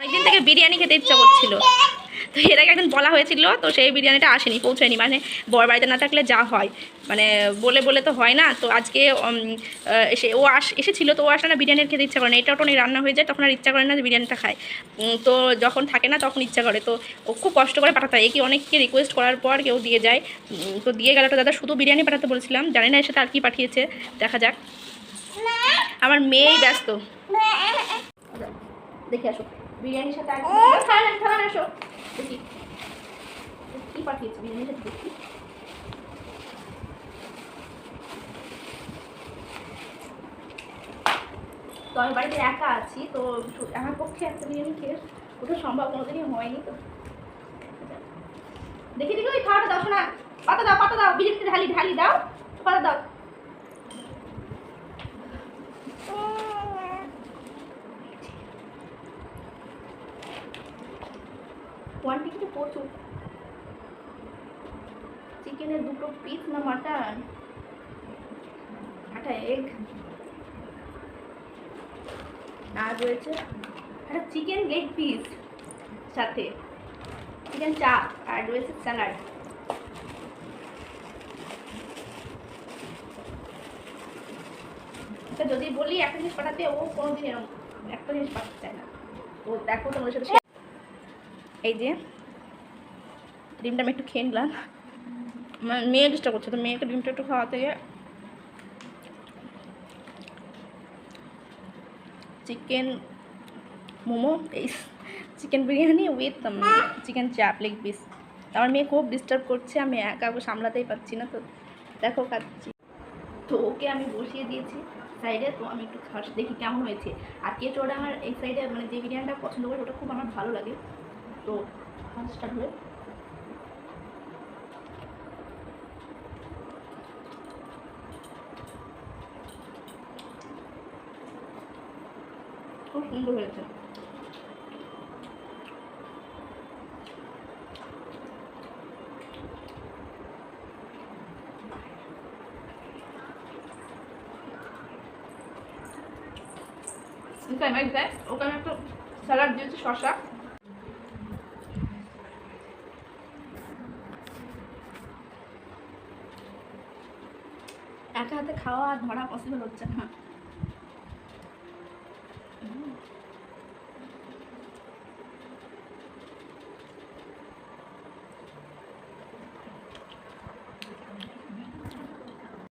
অনেকদিন থেকে বিরিয়ানি খেতে ইচ্ছা করছিল, তো এর আগে একদিন বলা হয়েছিল, তো সেই বিরিয়ানিটা আসেনি, পৌঁছায়নি। মানে বর বাড়িতে না থাকলে যা হয়, মানে বলে বলে তো হয় না। তো আজকে এসেছিলো, তো ও আসলে না বিরিয়ানির খেতে ইচ্ছা করে না। এটা ওটা রান্না হয়ে যায়, তখন আর ইচ্ছা করে না যে বিরিয়ানিটা খায়। তো যখন থাকে না তখন ইচ্ছা করে। তো ও খুব কষ্ট করে পাঠাতে হয়। কি অনেককে রিকোয়েস্ট করার পর কেউ দিয়ে যায়। তো দিয়ে গেল। তো দাদা শুধু বিরিয়ানি পাঠাতে বলছিলাম, জানি না এসে তার কি পাঠিয়েছে, দেখা যাক। আমার মেয়েই ব্যস্ত, দেখে আসো বিরিয়ানির সাথে আসো দেখি কি পাঠিয়েছে বিরিয়ানির সাথে দেখি। তো আমি বাড়িতে একা আছি, তো আমার পক্ষে একটা বিরিয়ানি খেয়ে ওটা সম্ভব কোনোদিনই হয়নি। তো দেখি দেখি ওই খাওয়াটা দাও, শোনা পাতা দাও বিরিয়ানিতে ঢালি ঢালি দাও, পাতা দাও। কোয়ান্টিটি প্রচুর। চিকেনের 2টো পিস না মাটন, একটা এগ, আর রয়েছে একটা চিকেন লেগ পিস, সাথে চিকেন চাপ, আর রয়েছে স্যালাড। যদি বলি একটা জিনিস পাঠাতে, ও কোনোদিন এরকম একটা জিনিস পাঠাতে চায় না। তো দেখো তোমাদের সাথে এই যে ডিমটা আমি একটু খেয়ে নিলাম। মেয়ে ডিস্টার্ব করছে, তো মেয়েকে ডিমটা একটু খাওয়াতে গিয়ে চিকেন মোমো, এই চিকেন বিরিয়ানি উইথ চিকেন চাপ লেগ পিস। আমার মেয়ে খুব ডিস্টার্ব করছে, আমি একা সামলাতেই পারছি না। তো দেখো খাচ্ছি। তো ওকে আমি বসিয়ে দিয়েছি সাইডে। তো আমি একটু দেখি কেমন হয়েছে। আর কেঁচোড়া আমার এই সাইডে, মানে যে বিরিয়ানিটা পছন্দ করে ওটা খুব আমার ভালো লাগে। তো স্টার্ট হয়ে খুব সুন্দর হয়েছে। ওকে আমি একটা স্যালাড দিয়েছি, শসা। একা হাতে খাওয়া আর ধরা পসিবল হচ্ছে না।